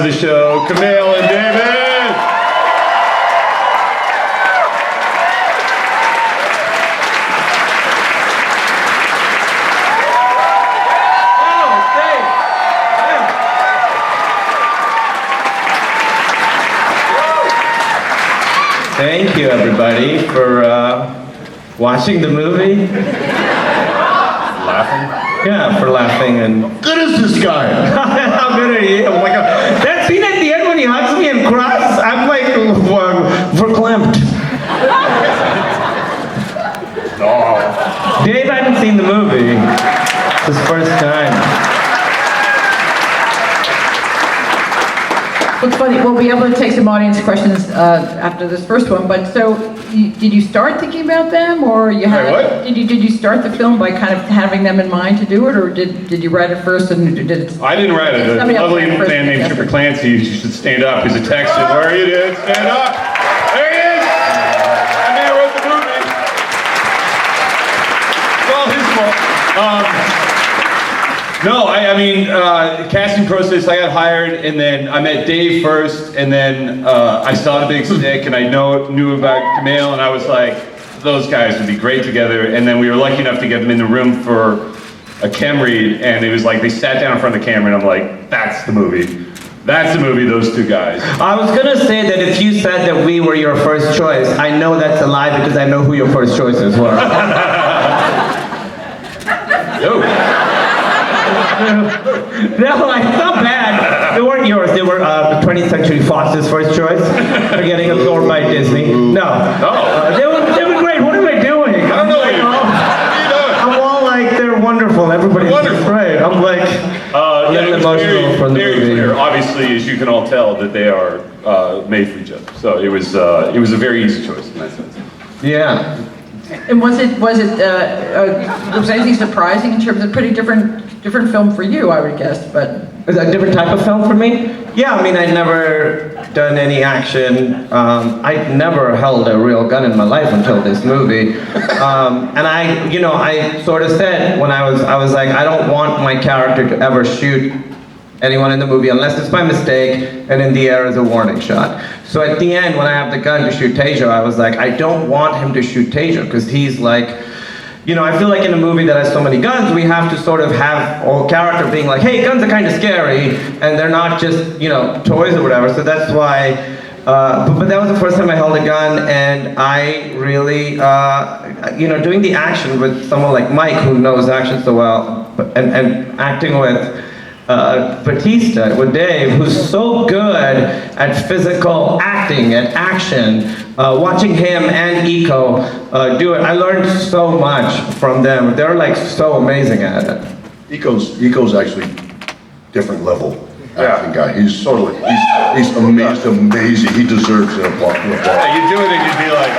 of the show, Kumail and David. Thank you, everybody, for watching the movie. Laughing? Yeah, for laughing and... Good is this guy? How good are you? Oh my God. That scene at the end when he hugs me and cries, I'm like, verklempt. Oh. Dave hadn't seen the movie. It's his first time. It's funny, we'll be able to take some audience questions after this first one, but so, did you start thinking about them, or you had, what? did you start the film by kind of having them in mind to do it, or did you write it first and did it? I didn't write it. A lovely man named Tripper Clancy, you should stand up, he's a Texan. Where are you, dude? Stand up! There he is! That man wrote the movie. It's all his fault. No, I mean, casting process, I got hired, and then I met Dave first, and then I saw the big stick, and I knew about Kumail, and I was like, those guys would be great together, and then we were lucky enough to get them in the room for a chem read, and it was like, they sat down in front of the camera, and I'm like, that's the movie. That's the movie, those two guys. I was gonna say that if you said that we were your first choice, I know that's a lie because I know who your first choices were. Yo. No, it's not bad. They weren't yours. They were 20th Century Fox's first choice. They're getting absorbed by Disney. No. They were great. What am I doing? I don't know what you're doing. I'm all like, they're wonderful. Everybody's great. I'm like, a little emotional from the very movie. Clear. Obviously, as you can all tell, that they are made for each other. So it was a very easy choice in that sense. Yeah. And was anything surprising in terms of pretty different film for you, I would guess, but... Is that a different type of film for me? Yeah, I mean, I'd never done any action. I'd never held a real gun in my life until this movie. And I sort of said when I was like, I don't want my character to ever shoot anyone in the movie unless it's by mistake and in the air as a warning shot. So at the end, when I have the gun to shoot Tasia, I was like, I don't want him to shoot Tasia because he's like, I feel like in a movie that has so many guns, we have to sort of have a character being like, hey, guns are kind of scary, and they're not just, toys or whatever. So that's why, but that was the first time I held a gun, and I really, doing the action with someone like Mike, who knows action so well, and acting with Bautista, with Dave, who's so good at physical acting, at action, watching him and Eco do it. I learned so much from them. They're like so amazing at it. Eco's actually different level acting guy. He's amazing. He deserves an applause. Yeah, you do it and you'd be like,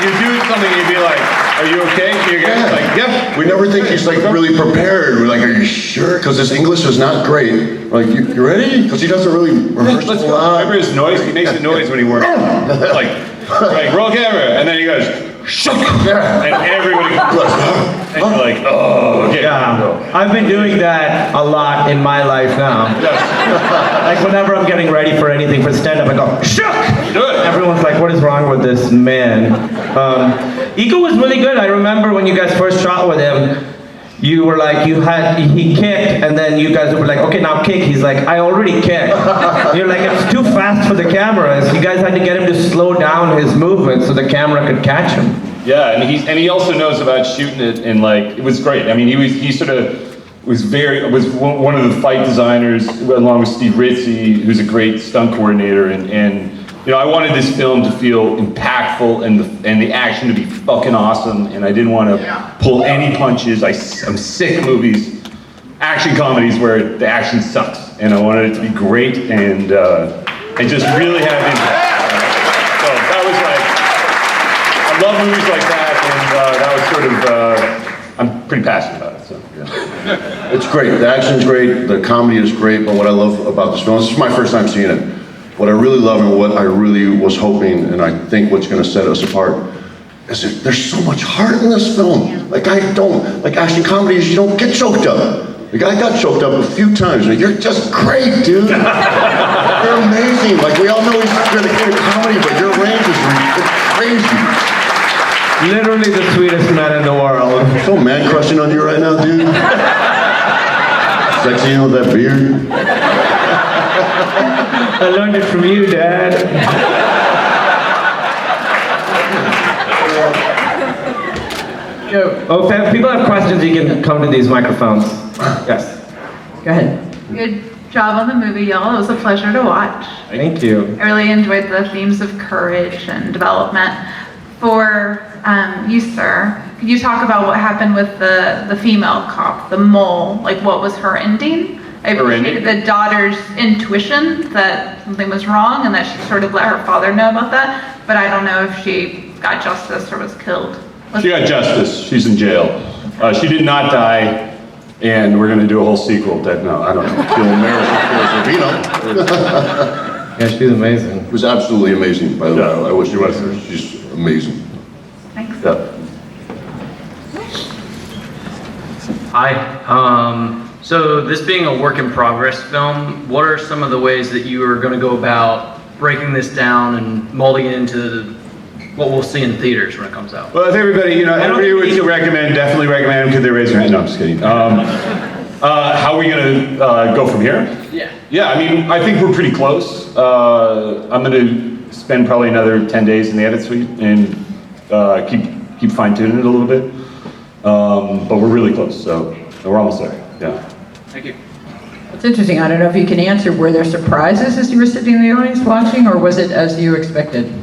you do something and you'd be like, are you okay? You're like, yep. We never think he's like really prepared. We're like, are you sure? Because his English is not great. We're like, you ready? Because he doesn't really rehearse Let's a go. lot. Remember his noise? He makes a noise when he works. like roll camera, and then he goes, shook, and everybody goes, and you're like, oh, okay. Yeah, I've been doing that a lot in my life now. Like whenever I'm getting ready for anything for stand-up, I go, shook! Everyone's like, what is wrong with this man? Eco was really good. I remember when you guys first shot with him, you were like, he kicked, and then you guys were like, okay, now kick. He's like, I already kicked. You're like, it's too fast for the cameras. You guys had to get him to slow down his movement so the camera could catch him. Yeah, and he also knows about shooting it, and like, it was great. I mean, he sort of was one of the fight designers, along with Steve Ritzy, who's a great stunt coordinator, and I wanted this film to feel impactful and the action to be fucking awesome, and I didn't want to pull any punches. I'm sick of movies, action comedies where the action sucks, and I wanted it to be great and just really have impact. So that was like, I love movies like that, and that was sort of, I'm pretty passionate about it, so yeah. It's great. The action's great. The comedy is great. But what I love about this film, this is my first time seeing it. What I really love and what I really was hoping, and I think what's going to set us apart, is that there's so much heart in this film. Like action comedies, you don't get choked up. Like, I got choked up a few times. Like, you're just great, dude. You're amazing. Like, we all know he's really good at comedy, but your range is crazy. Literally the sweetest man in the world. So man crushing on you right now, dude. Sexy, you know, with that beard. I learned it from you, Dad. Oh, if people have questions, you can come to these microphones. Yes. Go ahead. Good job on the movie, y'all. It was a pleasure to watch. Thank you. I really enjoyed the themes of courage and development. For you, sir, could you talk about what happened with the female cop, the mole? Like, what was her ending? I appreciated the daughter's intuition that something was wrong and that she sort of let her father know about that, but I don't know if she got justice or was killed. She got justice. She's in jail. She did not die, and we're going to do a whole sequel that, no, I don't know. Yeah, she's amazing. It was absolutely amazing, by the way. Yeah. I wish you was. She's amazing. Thanks. Yeah. Hi. So this being a work in progress film, what are some of the ways that you are going to go about breaking this down and molding it into what we'll see in theaters when it comes out? Well, if everybody, you know, everybody would definitely recommend, could they raise their hand? No, I'm just kidding. How are we going to go from here? Yeah. Yeah, I mean, I think we're pretty close. I'm going to spend probably another 10 days in the edit suite and keep fine-tuning it a little bit. But we're really close, so we're almost there. Yeah. Thank you. It's interesting. I don't know if you can answer. Were there surprises as you were sitting in the audience watching, or was it as you expected?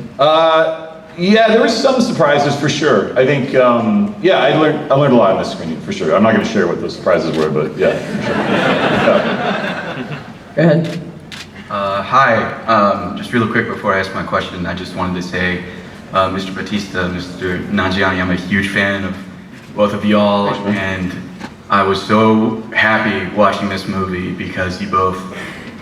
Yeah, there were some surprises for sure. I think, yeah, I learned a lot in this screening for sure. I'm not going to share what those surprises were, but yeah, for sure. Yeah. Go ahead. Hi, just real quick before I ask my question, I just wanted to say, Mr. Bautista, Mr. Nanjiani, I'm a huge fan of both of y'all, and I was so happy watching this movie because you both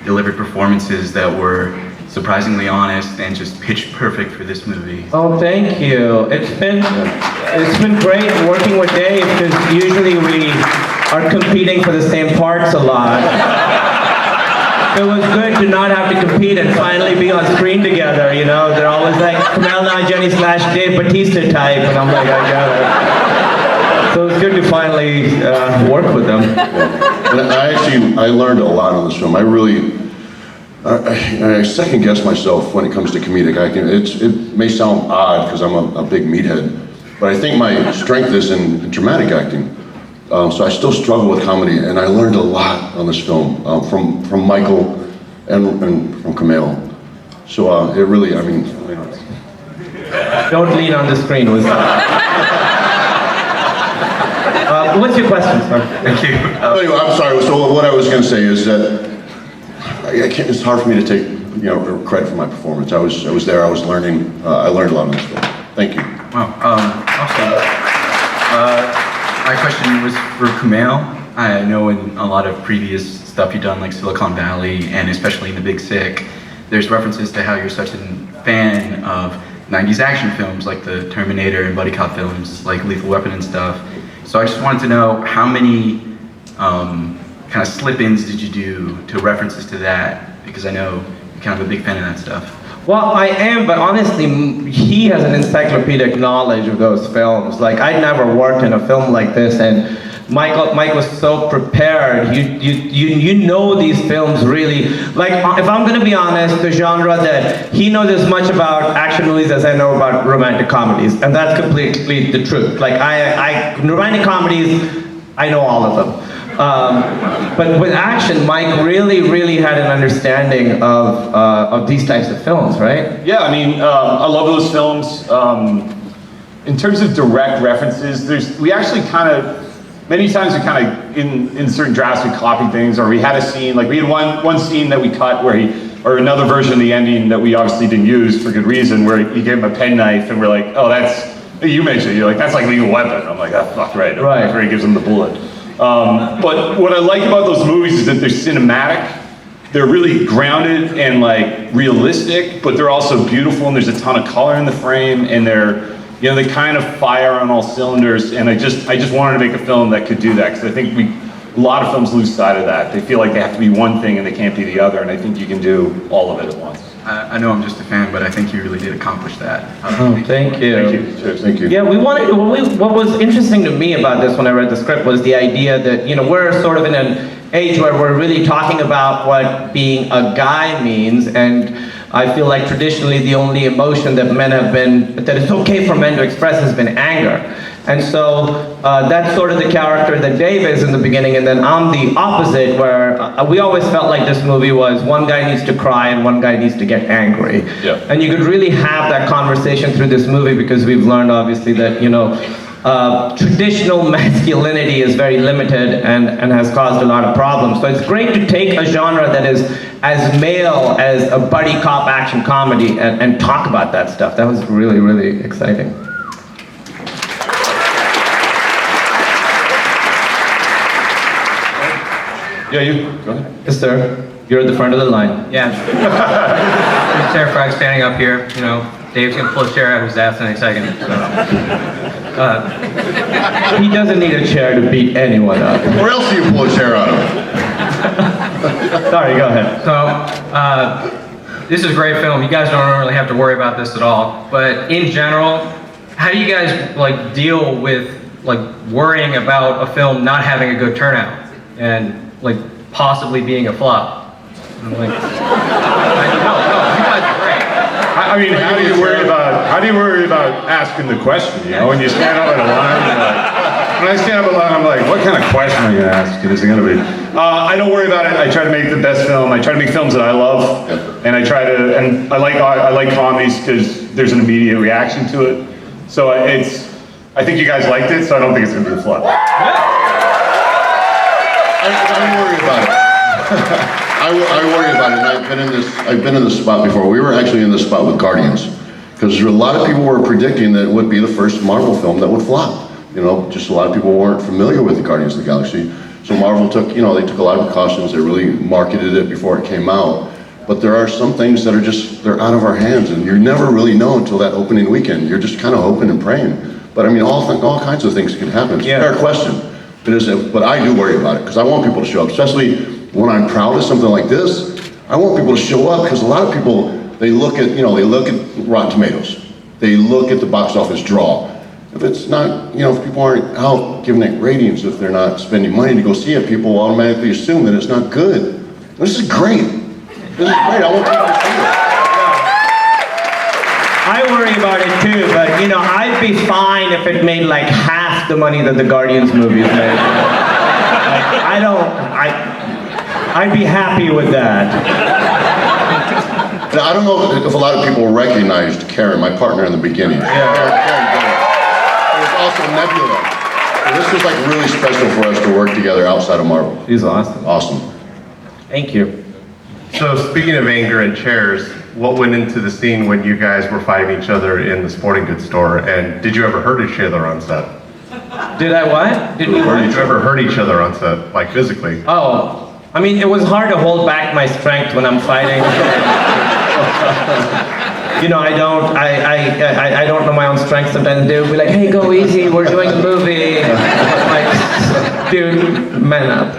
delivered performances that were surprisingly honest and just pitch perfect for this movie. Oh, thank you. It's been great working with Dave because usually we are competing for the same parts a lot. It was good to not have to compete and finally be on screen together, you know? They're always like Kumail Nanjiani / Dave Bautista type, and I'm like, I got it. So it's good to finally work with them. And I learned a lot on this film. I second guess myself when it comes to comedic acting. It may sound odd because I'm a big meathead, but I think my strength is in dramatic acting. So I still struggle with comedy, and I learned a lot on this film from Michael and from Kumail. So it really, I mean, Don't lean on the screen with what's your question, sir? Thank you. anyway, I'm sorry. So what I was going to say is that it's hard for me to take credit for my performance. I was there. I was learning. I learned a lot on this film. Thank you. Wow, awesome. My question was for Kumail. I know in a lot of previous stuff you've done, like Silicon Valley, and especially in The Big Sick, there's references to how you're such a fan of 90s action films, like the Terminator and buddy cop films, like Lethal Weapon and stuff. So I just wanted to know how many kind of slip-ins did you do to references to that? Because I know you're kind of a big fan of that stuff. Well, I am, but honestly, he has an encyclopedic knowledge of those films. Like, I never worked in a film like this, and Mike was so prepared. You know these films really. Like, if I'm gonna be honest, the genre that he knows as much about action movies as I know about romantic comedies, and that's completely the truth. Like, romantic comedies, I know all of them. But with action, Mike really had an understanding of these types of films, right? Yeah, I mean, I love those films. In terms of direct references, we actually kind of, many times we kind of, in certain drafts, we copy things, or we had a scene, like we had one scene that we cut where or another version of the ending that we obviously didn't use for good reason, where he gave him a penknife, and we're like, oh, you mentioned it, you're like, that's like Lethal Weapon. I'm like, oh, fuck, right. Where he gives him the bullet. But what I like about those movies is that they're cinematic. They're really grounded and like realistic, but they're also beautiful, and there's a ton of color in the frame, and they kind of fire on all cylinders. And I just wanted to make a film that could do that, because I think a lot of films lose sight of that. They feel like they have to be one thing and they can't be the other, and I think you can do all of it at once. I know I'm just a fan, but I think you really did accomplish that. Oh, thank you. Thank you. Cheers, thank you. Yeah, what was interesting to me about this when I read the script was the idea that, you know, we're sort of in an age where we're really talking about what being a guy means, and I feel like traditionally the only emotion that that it's okay for men to express has been anger. And so that's sort of the character that Dave is in the beginning, and then I'm the opposite, where we always felt like this movie was one guy needs to cry and one guy needs to get angry. Yeah. And you could really have that conversation through this movie because we've learned obviously that, you know, traditional masculinity is very limited and has caused a lot of problems. So it's great to take a genre that is as male as a buddy cop action comedy and talk about that stuff. That was really, really exciting. Yeah, you, go ahead. Yes, sir. You're at the front of the line. Yeah. I'm terrified standing up here. You know, Dave's gonna pull a chair out of his ass in a second. So. He doesn't need a chair to beat anyone up. Where else do you pull a chair out of? Sorry, go ahead. So, this is a great film. You guys don't really have to worry about this at all. But in general, how do you guys like deal with like worrying about a film not having a good turnout and like possibly being a flop? I'm like, no, you guys are great. I mean, how do you worry about asking the question, you know? When you stand up at a line, you're like, when I stand up at a line, I'm like, what kind of question am I gonna ask? Is it gonna be? I don't worry about it. I try to make the best film. I try to make films that I love, and I like comedies because there's an immediate reaction to it. So I think you guys liked it, so I don't think it's gonna be a flop. I worry about it. I worry about it, and I've been in this spot before. We were actually in this spot with Guardians, because a lot of people were predicting that it would be the first Marvel film that would flop. You know, just a lot of people weren't familiar with the Guardians of the Galaxy. So Marvel took, you know, they took a lot of precautions. They really marketed it before it came out. But there are some things that are just, they're out of our hands, and you never really know until that opening weekend. You're just kind of hoping and praying. But I mean, all kinds of things can happen. It's a fair question. It is, but I do worry about it, because I want people to show up, especially when I'm proud of something like this. I want people to show up, because a lot of people, they look at Rotten Tomatoes. They look at the box office draw. If it's not, you know, if people aren't out giving it ratings, if they're not spending money to go see it, people automatically assume that it's not good. This is great. This is great. I want people to see it. I worry about it too, but you know, I'd be fine if it made like half the money that the Guardians movies made. I'd be happy with that. Now, I don't know if a lot of people recognized Karen, my partner in the beginning. Yeah. Karen did it. There's also Nebula. So this was like really special for us to work together outside of Marvel. He's awesome. Awesome. Thank you. So speaking of anger and chairs, what went into the scene when you guys were fighting each other in the sporting goods store, and did you ever hurt each other on set? Did I what? Did we what? Did you ever hurt each other on set, like physically? Oh, I mean, it was hard to hold back my strength when I'm fighting. You know, I don't know my own strength sometimes. They'll be like, hey, go easy, we're doing a movie. Like, dude, man up.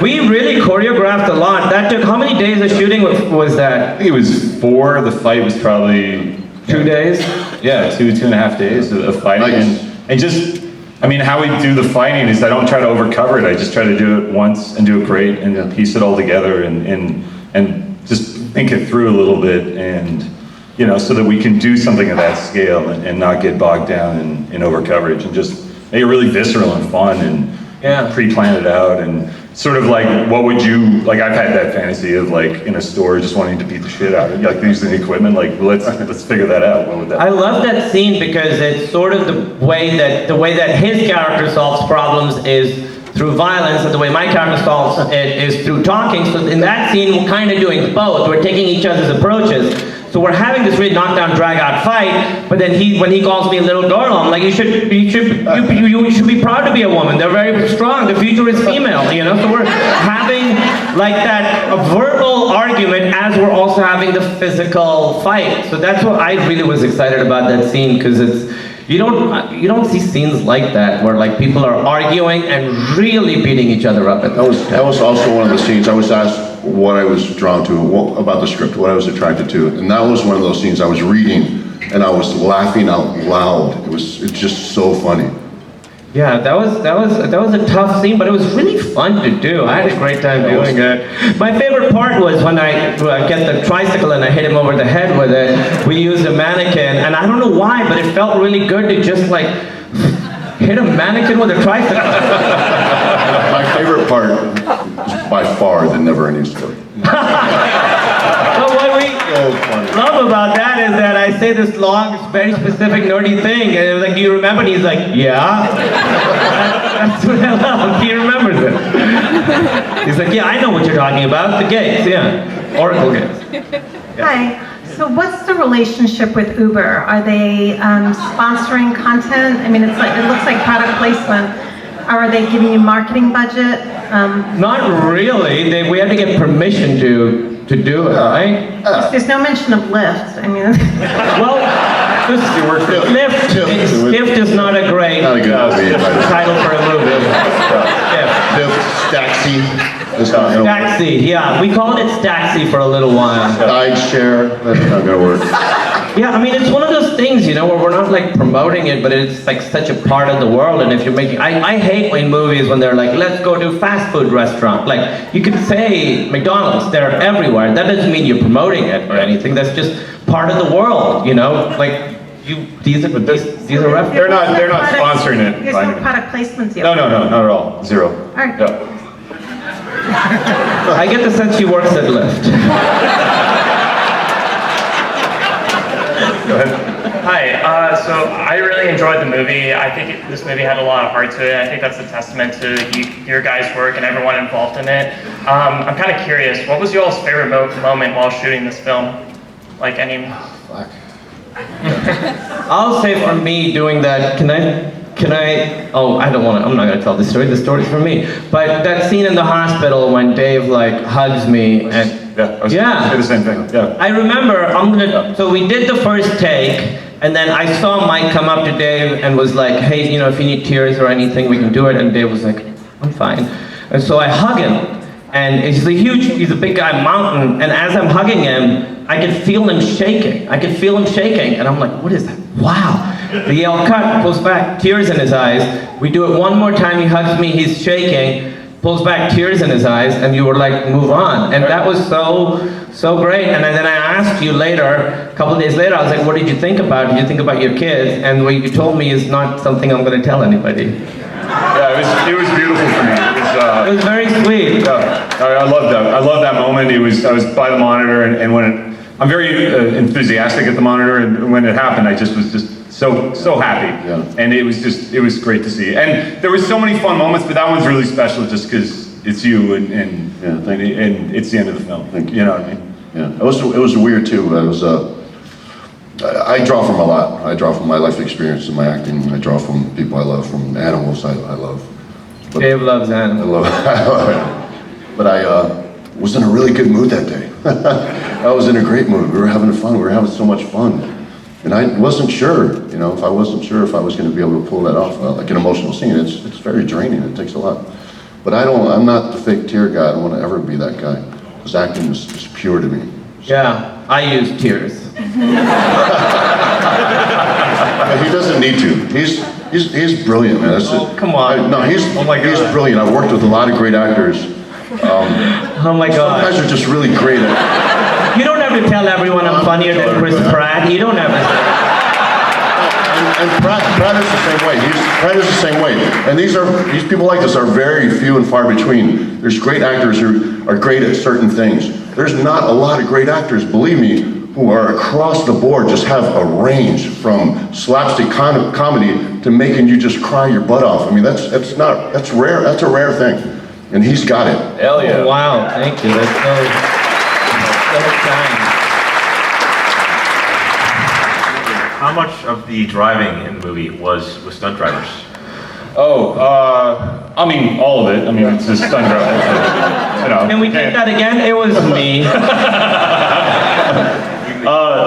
We really choreographed a lot. That took, how many days of shooting was that? I think it was 4. The fight was probably 2 days? Yeah, 2.5 days of fighting. Nice. And just, I mean, how we do the fighting is I don't try to overcover it. I just try to do it once and do it great and piece it all together and just think it through a little bit, and you know, so that we can do something of that scale and not get bogged down in overcoverage, and just make it really visceral and fun and pre-plan it out, and sort of like, what would you, like, I've had that fantasy of like in a store just wanting to beat the shit out of it, like using the equipment, like let's figure that out. What would that I love that scene because it's sort of the way that his character solves problems is through violence, and the way my character solves it is through talking. So in that scene, we're kind of doing both. We're taking each other's approaches. So we're having this really knockdown, drag-out fight, but then when he calls me a little girl, I'm like, you should be proud to be a woman. They're very strong. The future is female, you know? So we're having like a verbal argument as we're also having the physical fight. So that's what I really was excited about that scene, because it's, You don't see scenes like that where like people are arguing and really beating each other up. That was also one of the scenes I was asked what I was drawn to, about the script, what I was attracted to, and that was one of those scenes I was reading and I was laughing out loud. It's just so funny. Yeah, that was a tough scene, but it was really fun to do. I had a great time doing it. My favorite part was when I get the tricycle and I hit him over the head with it. We used a mannequin, and I don't know why, but it felt really good to just like hit a mannequin with a tricycle. My favorite part is by far the never-ending story. But what we love about that is that I say this long, very specific, nerdy thing, and it was like, do you remember? And he's like, yeah. That's what I love. He remembers it. He's like, yeah, I know what you're talking about. The gates, yeah. Oracle gates. Hi. So what's the relationship with Uber? Are they sponsoring content? I mean, it looks like product placement. Are they giving you marketing budget? Not really. We had to get permission to do it, right? There's no mention of Lyft. I mean, Well, Lyft is not a great Not a good movie, but- title for a movie. Staxi. Staxi, yeah. We called it Staxi for a little while. Ride share, that's not gonna work. Yeah, I mean, it's one of those things, you know, where we're not like promoting it, but it's like such a part of the world. And if you're making, I hate in movies when they're like, let's go to a fast food restaurant. Like, you could say McDonald's, they're everywhere. That doesn't mean you're promoting it or anything. That's just part of the world, you know? Like, these are references. They're not sponsoring it. there's no product placement deal. No, not at all. Zero. All right. Yeah. I get the sense she works at Lyft. Go ahead. Hi, so I really enjoyed the movie. I think this movie had a lot of heart to it. I think that's a testament to your guys' work and everyone involved in it. I'm kind of curious, what was y'all's favorite moment while shooting this film? Like any... I'll say for me doing that, can I, oh, I'm not gonna tell the story. The story's for me. But that scene in the hospital when Dave like hugs me and I was gonna say the same thing. Yeah. I remember, so we did the first take, and then I saw Mike come up to Dave and was like, hey, you know, if you need tears or anything, we can do it. And Dave was like, I'm fine. And so I hug him, and he's a big guy, mountain, and as I'm hugging him, I could feel him shaking. And I'm like, what is that? Wow. The yell cut, pulls back, tears in his eyes. We do it one more time, he hugs me, he's shaking, pulls back, tears in his eyes, and you were like, move on. And that was so great. And then I asked you later, a couple of days later, I was like, what did you think about it? Did you think about your kids? And what you told me is not something I'm going to tell anybody. Yeah, it was beautiful for me. It was very sweet. Yeah, I love that. I love that moment. I was by the monitor, and when I'm very enthusiastic at the monitor, and when it happened, I just was so happy. Yeah. And it was great to see. And there was so many fun moments, but that one's really special just because it's you and it's the end of the film. You know what I mean? Yeah, it was weird too. I draw from a lot. I draw from my life experience and my acting. I draw from people I love, from animals I love. But Dave loves animals. I love it. But I was in a really good mood that day. I was in a great mood. We were having fun. We were having so much fun. And I wasn't sure, you know, if I was going to be able to pull that off, like an emotional scene. It's very draining. It takes a lot. But I'm not the fake tear guy. I don't want to ever be that guy. Because acting is pure to me. Yeah, I use tears. He doesn't need to. He's brilliant, man. Come on. He's brilliant. I've worked with a lot of great actors. Oh my God. Some guys are just really great at. You don't have to tell everyone I'm funnier than Chris Pratt. You don't have to. And Pratt is the same way. Pratt is the same way. And these people like this are very few and far between. There's great actors who are great at certain things. There's not a lot of great actors, believe me, who are across the board, just have a range from slapstick comedy to making you just cry your butt off. I mean, that's rare. That's a rare thing. And he's got it. Hell yeah. Oh, wow, thank you. That's so kind. How much of the driving in the movie was with stunt drivers? I mean, all of it. I mean, it's just stunt driving. You know. Can we take that again? It was me.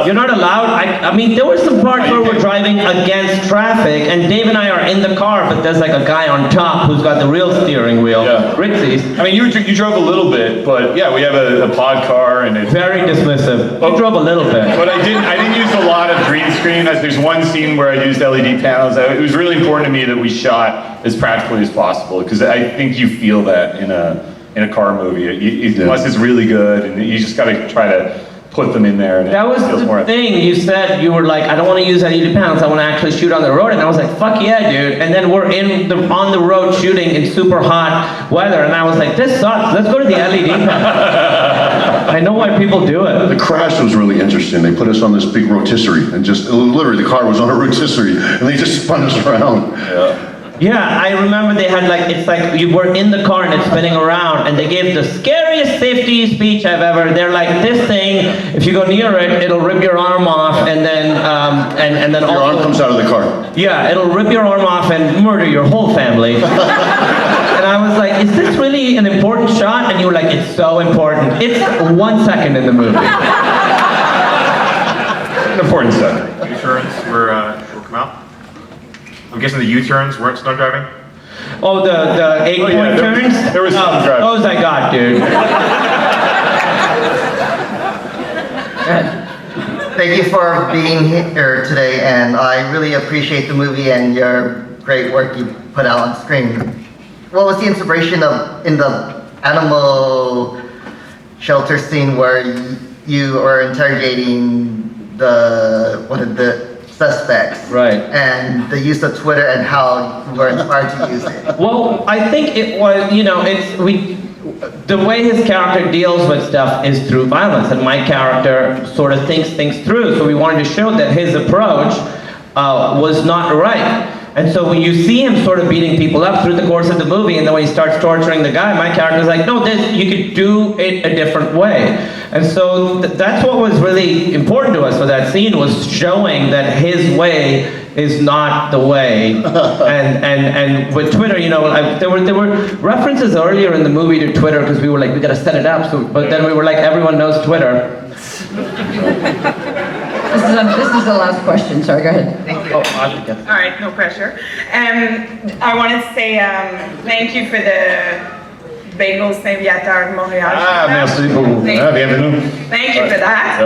You're not allowed. I mean, there were some parts where we're driving against traffic, and Dave and I are in the car, but there's like a guy on top who's got the real steering wheel. Yeah. Ritzy's. I mean, you drove a little bit, but yeah, we have a pod car, and it's Very dismissive. You drove a little bit. But I didn't use a lot of green screen. There's one scene where I used LED panels. It was really important to me that we shot as practically as possible, because I think you feel that in a car movie. Unless it's really good, and you just got to try to put them in there. And That was the thing. You said you were like, I don't want to use LED panels. I want to actually shoot on the road. And I was like, fuck yeah, dude. And then we're on the road shooting in super hot weather. And I was like, this sucks. Let's go to the LED panels. I know why people do it. The crash was really interesting. They put us on this big rotisserie, and just literally the car was on a rotisserie, and they just spun us around. Yeah, I remember they had like, it's like you were in the car and it's spinning around, and they gave the scariest safety speech I've ever. They're like, this thing, if you go near it, it'll rip your arm off, and then and then Your arm comes out of the car. Yeah, it'll rip your arm off and murder your whole family. And I was like, is this really an important shot? And you were like, it's so important. It's 1 second in the movie. An important second. U-turns were come out? I'm guessing the U-turns weren't stunt driving? Oh, the 8-point turns? There was some driving. Those I got, dude. Thank you for being here today, and I really appreciate the movie and your great work you put out on screen. What was the inspiration in the animal shelter scene where you are interrogating the suspects? Right. And the use of Twitter and how you were inspired to use it? Well, I think it was, the way his character deals with stuff is through violence, and my character sort of thinks things through, so we wanted to show that his approach was not right. And so when you see him sort of beating people up through the course of the movie, and then when he starts torturing the guy, my character's like, no, you could do it a different way. And so that's what was really important to us for that scene, was showing that his way is not the way. and with Twitter, there were references earlier in the movie to Twitter, because we were like, we gotta set it up. But then we were like, everyone knows Twitter. This is the last question. Sorry, go ahead. Thank you. Oh, All right, no pressure. I want to say thank you for the bagels Saint-Viateur Montréal. Merci beaucoup. Bienvenue. Thank you for that.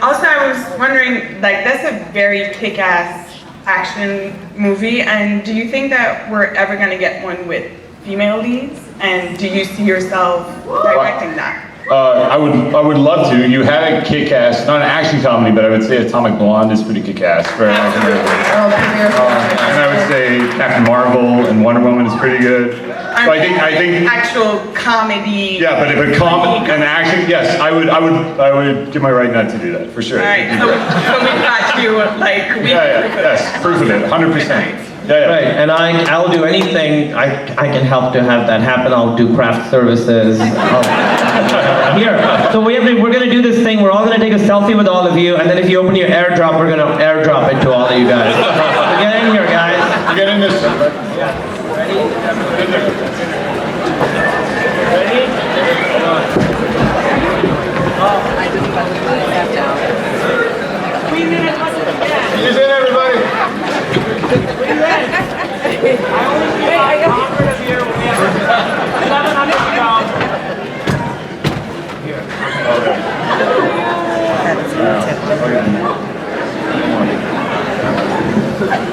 Also, I was wondering, like, that's a very kick-ass action movie, and do you think that we're ever going to get one with female leads? And do you see yourself directing that? I would love to. You had a kick-ass, not an action comedy, but I would say Atomic Blonde is pretty kick-ass for an action movie. And I would say Captain Marvel and Wonder Woman is pretty good. So I think actual comedy. Yeah, but if a an action, yes, I would give my right not to do that for sure. All right, so we've got you like yes, proof of it, 100%. Yeah. Right, and I'll do anything I can help to have that happen. I'll do craft services. Here, so we're gonna do this thing. We're all gonna take a selfie with all of you, and then if you open your AirDrop, we're gonna AirDrop it to all of you guys. So get in here, guys. Get in this. Ready? He's in, everybody.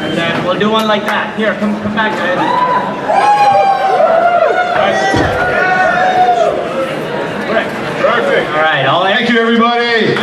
And then we'll do one like that. Here, come back, guys. Perfect. All right, Thank you, everybody.